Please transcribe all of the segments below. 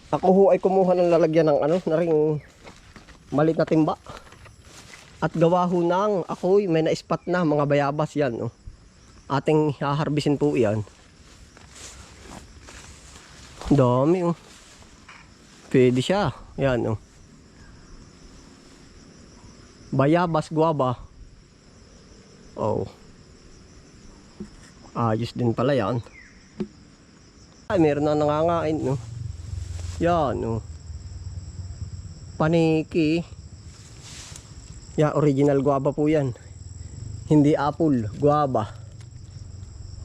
Ako ho ay kumuha ng lalagyan ng ano, na ring malit na timba. At gawa ho ng ako'y may na-spot na mga bayabas yan. Oh. Ating haharbisin po yan. Dami oh. Pwede siya. Yan oh. Bayabas, guava. Oh. Ayos din pala yan. Ay, meron na nangangain no. Yan oh. Paniki. Yan, original guava po yan. Hindi apple, guava.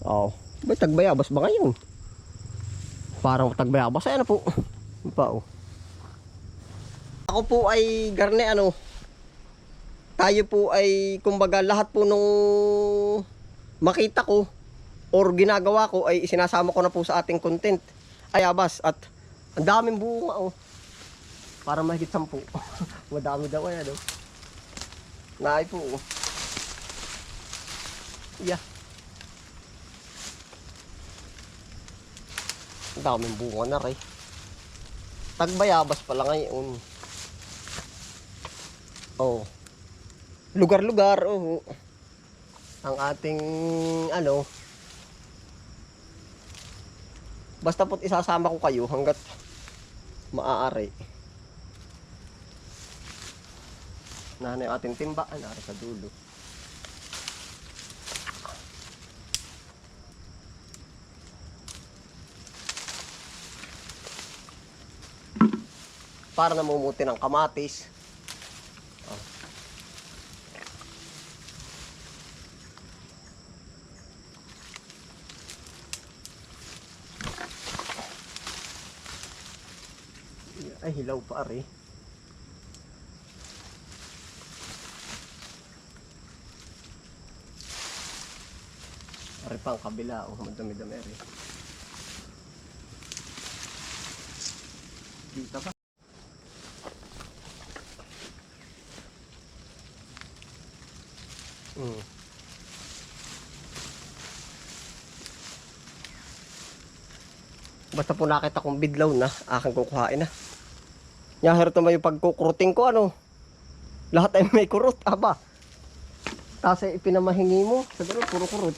Oh. Ba't tagbayabas ba ngayon? Parang tagbayabas. Ayan na po. Pa oh. Ako po ay garne ano. Tayo po ay kumbaga lahat po nung makita ko or ginagawa ko ay isinasama ko na po sa ating content. Ayabas at ang daming bunga oh. Para mahigit 10. Madami daw ay ano. Naay po oh. Yeah. Ang daming bunga na rin. Tagbayabas pala ngayon. Oh. Lugar-lugar oh. Ang ating ano. Basta po't isasama ko kayo hanggat maaari. Nanay ating timba, nari sa dulo. Para namumuti ng kamatis. Oh. Ay, hilaw pa ari. Ari pa ang kabila. Oh, madami-dami ari. Dito ba? Basta po nakita kong bidlaw na, aking kukuhain na. Nyahir to may pagkukuruting ko ano. Lahat ay may kurot, aba. Tapos ay ipinamahingi mo, sa ganun, puro kurot.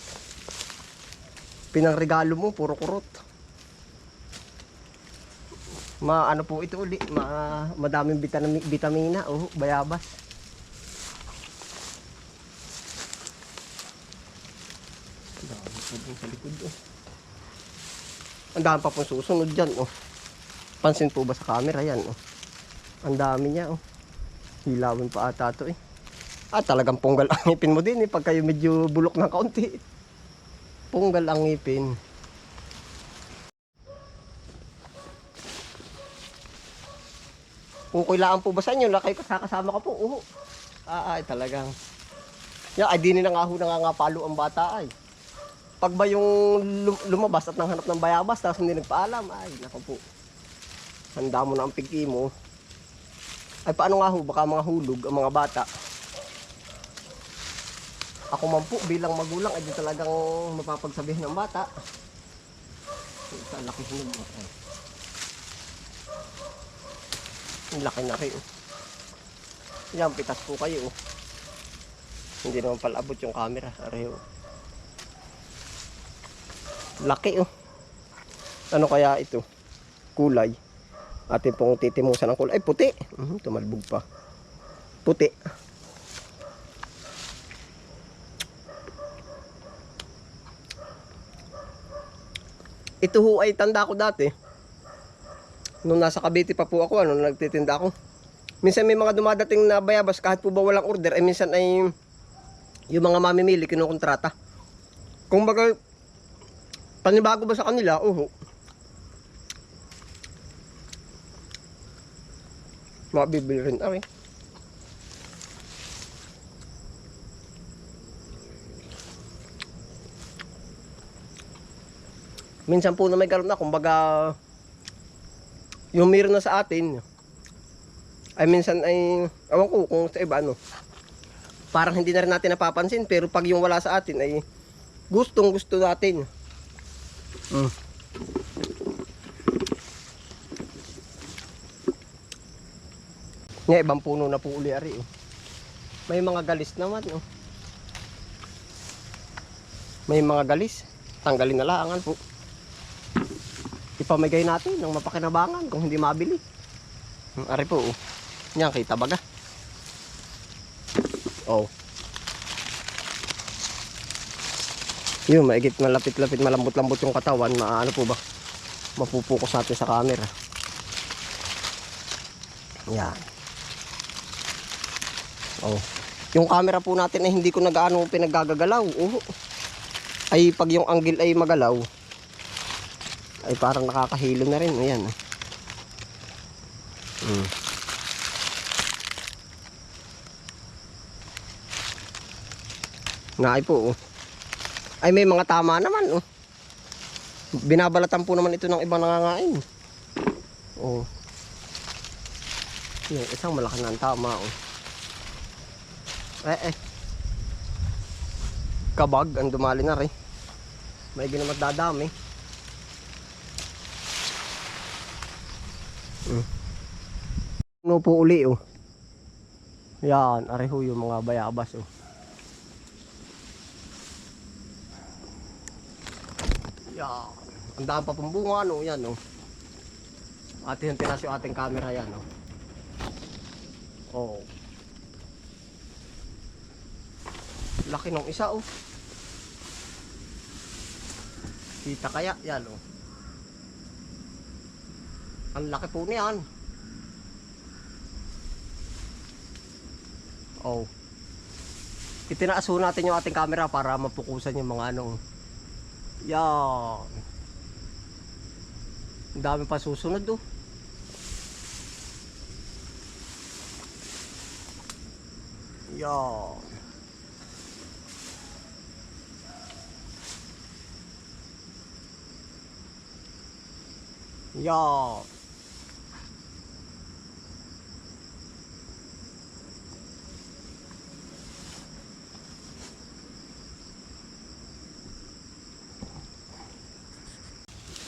Pinangregalo mo, puro kurot. Ano po ito uli, madaming vitamina, oh, bayabas. Ang dami po din sa likod, oh. Ang dami pa pong susunod dyan, oh. Pansin po ba sa camera yan, oh. Ang dami niya, oh. Hilawin pa ata ito, eh. Talagang punggal ang ngipin mo din, eh. Pag kayo medyo bulok ng kaunti. Punggal ang ngipin. Kung kailangan po ba sa inyo, kayo kasama ka po, oh. Talagang. Ay, di nila nga ho nangangapalo ang bata, ay. Pag ba yung lumabas at nanghanap ng bayabas tapos hindi nagpaalam, ay nako po. Handa mo na ang pigi mo. Ay paano nga ho, baka mga hulog ang mga bata. Ako man po bilang magulang ay di talagang mapapagsabihin ng bata. Sa laki hinog mo. Ang laki na rin. Yan, pitas po kayo. Hindi naman pala abot yung camera. Areho. Laki oh. Ano kaya ito? Kulay. Atin pong titimusan ng kulay. Ay puti. Tumalbog pa. Puti. Ito ho ay tanda ko dati. Nung nasa Cavite pa po ako, nagtitinda ako. Minsan may mga dumadating na bayabas kahit po ba walang order. Ay minsan ay yung mga mamimili kinukontrata. Kung baga panibago ba sa kanila? Oo. Mabibili rin. Okay. Minsan po na may karoon na, kumbaga yung meron na sa atin ay minsan ay awan ko kung sa iba ano, parang hindi na rin natin napapansin, pero pag yung wala sa atin ay gustong gusto natin. Nga, ibang puno na po uli ari. Oh. May mga galis naman. Oh. May mga galis. Tanggalin na lang po. Ipamigay natin ng mapakinabangan kung hindi mabili. Ari po. Oh. Yan, kita baga. Oh. Yun, maigit malapit-lapit, malambot-lambot yung katawan. Maano po ba? Mapupokus natin sa camera. Yan. Oh. Yung camera po natin ay hindi ko nagaano pinaggagalaw. Ay pag yung angle ay magalaw, ay parang nakakahilo na rin. Ayan. Naay po. Oh. Ay may mga tama naman. Oh. Binabalatan po naman ito ng ibang nangangain. Oh. Yung isang malaki na ang tama. Oh. Kabag ang dumali na rin. May ginamat dadami. Ano po uli oh. Yan, areho yung mga bayabas oh. Yan. Ang daan pa pong bunga no, yan oh. Atin tinas yung ating camera yan oh. Oh. Laki ng isa oh. Kita kaya yan oh. Ang laki po niyan. Oh. Itinaaso natin yung ating camera para mapukusan yung mga ano. Yan. Ang dami pa susunod oh. Yan. Yan.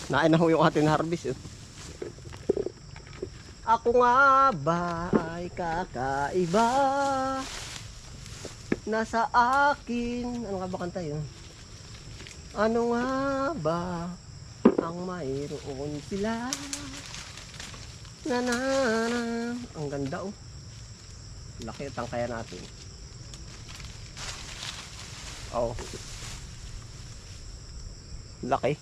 Nain na ho yung ating harvest. Ako nga ba ay kakaiba? Nasa akin. Ano nga ba kanta yun? Ano nga ba ang mayroon sila? Nanana. Ang ganda oh. Laki ang kaya natin. Oh. Laki.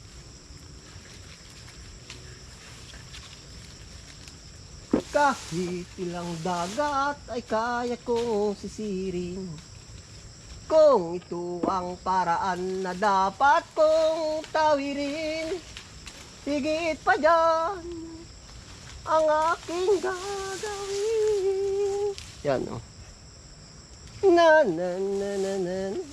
Kahit ilang dagat ay kaya kong sisirin. Kung ito ang paraan na dapat kong tawirin, higit pa dyan ang aking gagawin. Yan o. Na na na na na na.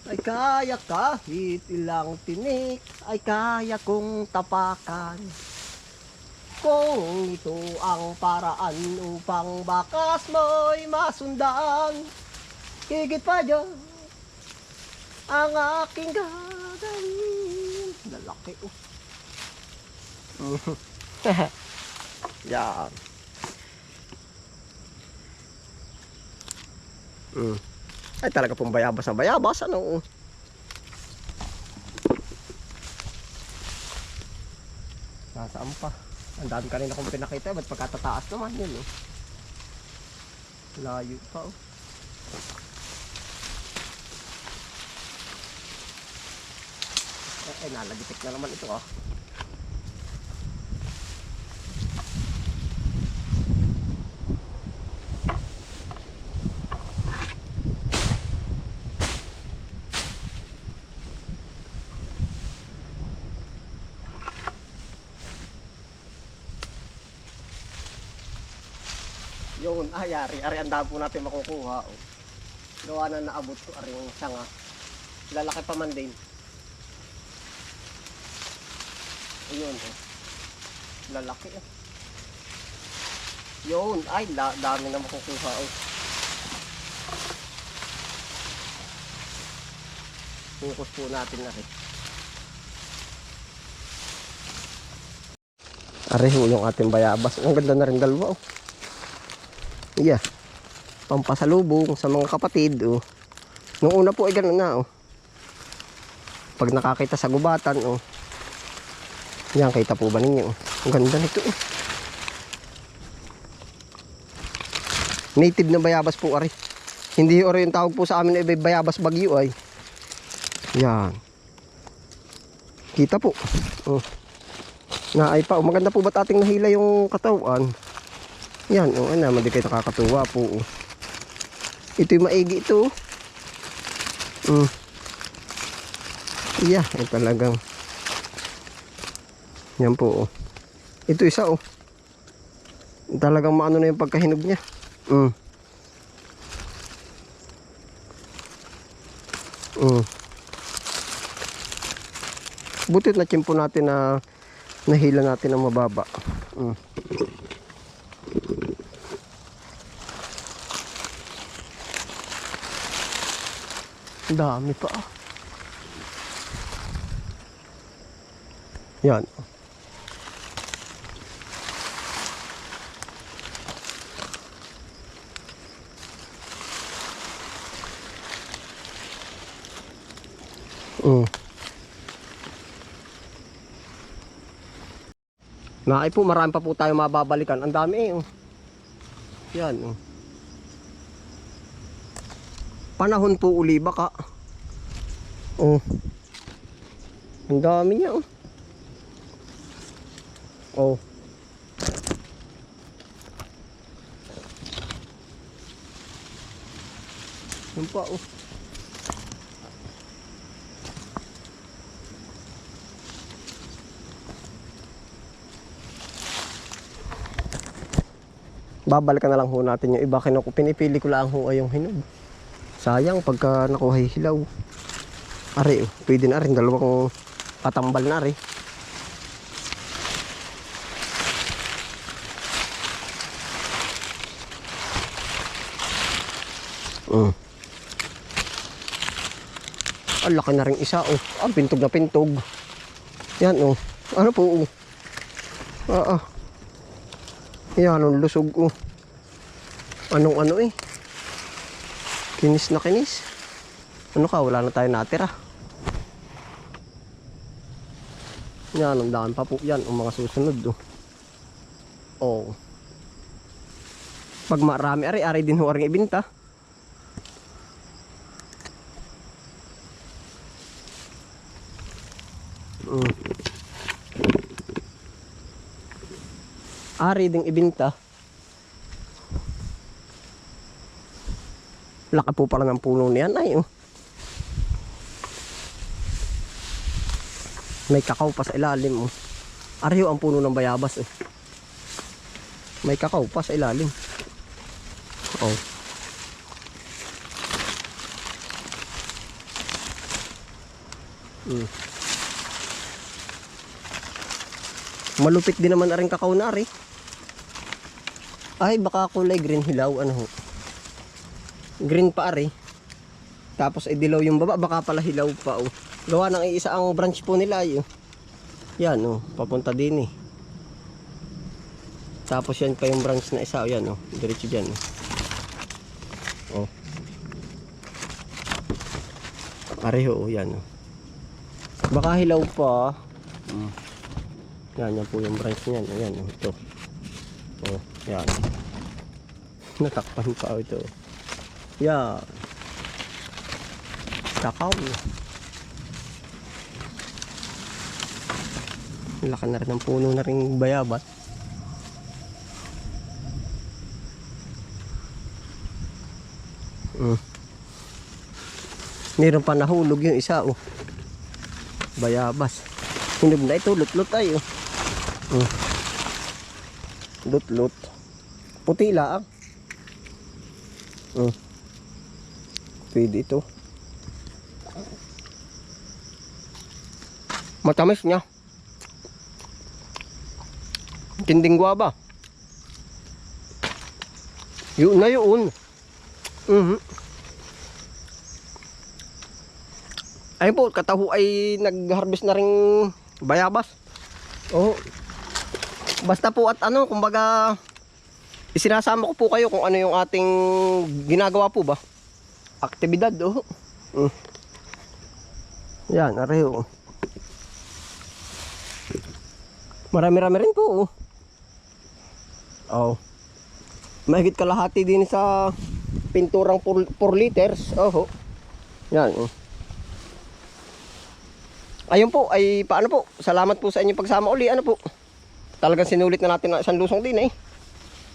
Ay kaya kahit ilang tinik ay kaya kong tapakan. Kung ito ang paraan upang bakas mo'y masundan, higit pa dyan ang aking gagawin. Lalaki oh. Yan. Ay talaga pong bayabas na bayabas ano. Nasaan pa? Ang dami kanina kong pinakita, ba't pagkatataas naman yun eh. Layo pa oh. Nalagitik na naman ito ah. Yun, ari ang dami po natin makukuha. Oh. Gawa na naabot ko, ari yung sanga. Lalaki pa man din. Ayun, oh. Lalaki eh. Yun, ay, dami na makukuha. Oh. Focus po natin na rin. Areho yung ating bayabas. Ang ganda na rin dalawa. Oh. Yeah. Pampasalubong sa mga kapatid. Oh. Noong una po ay gano'n na. Oh. Pag nakakita sa gubatan. Oh. Yan, kita po ba ninyo? Oh. Ang ganda nito. Oh. Native na bayabas po ari. Hindi ori yung tawag po sa amin ay bayabas bagyo ay. Yan. Kita po. Oh. Naay pa. Maganda po ba't ating nahila yung katawan? Yan. O ano, hindi kayo nakakatuwa po. Ito yung maigi ito. Yeah. Talagang. Yan po. Ito isa. Talagang maano na yung pagkahinog niya. Butit na tiyempo natin na nahila natin ang mababa. Dami pa. Yan. Naay po, marami pa po tayo mababalikan. Ang dami Yan. Panahon po uli baka. Ang dami niya. Yan pa. Babalikan na lang ho natin yung iba. Pinipili ko lang ho ay yung hinog. Sayang pagka nakuha hilaw. Ari, pwede na rin. Dalawang patambal na rin. Ang laki na rin isa. Ang pintog na pintog. Yan ano po. Yan ang lusog. Anong ano kinis na kinis. Ano ka, wala na tayo natira. Yan, ang daan pa po yan ang mga susunod. Pag marami ari din ho aring ibinta. Ari ding ibinta. Laki po pala ng puno niyan ay. May kakao pa sa ilalim. Ari ang puno ng bayabas. May kakao pa sa ilalim. Malupit din naman aring kakao na ari. Ay, baka kulay green hilaw. Green pa ari. Tapos ay dilaw yung baba. Baka pala hilaw pa. Gawa ng isa ang branch po nila. Yan papunta din Tapos yan pa yung branch na isa. Yan diretso dyan. Areho yan. Baka hilaw pa. Yan po yung branch niyan. Ayan ito. Yan. Natakpan pa ito. Yan. Kakao. Laki na rin ng puno na rin bayabas. Meron pa nahulog yung isa bayabas. Hinog na ito, lutlot tayo. Lutlot. Puti lang. Pwede ito. Matamis niya. Tinding guaba. Yun na yun. Ayun po, kataho ay nag-harvest na rin bayabas. Basta po at ano, kumbaga isinasama ko po kayo kung ano yung ating ginagawa po ba. Aktibidad, oh. Yan, areho. Marami-rami rin po, oh. Oh. Mahigit kalahati din sa pinturang 4 liters. Oh. Yan, oh. Ayun po, ay paano po? Salamat po sa inyong pagsama uli. Ano po? Talagang sinulit na natin ang isang lusong din, eh.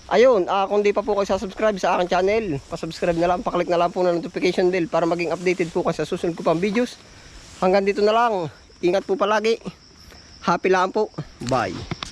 Ayun, kung di pa po kayo subscribe sa aking channel, pa-subscribe na lang, pa-click na lang po ng notification bell para maging updated po kayo sa susunod ko pang videos. Hanggang dito na lang. Ingat po palagi. Happy lang po. Bye.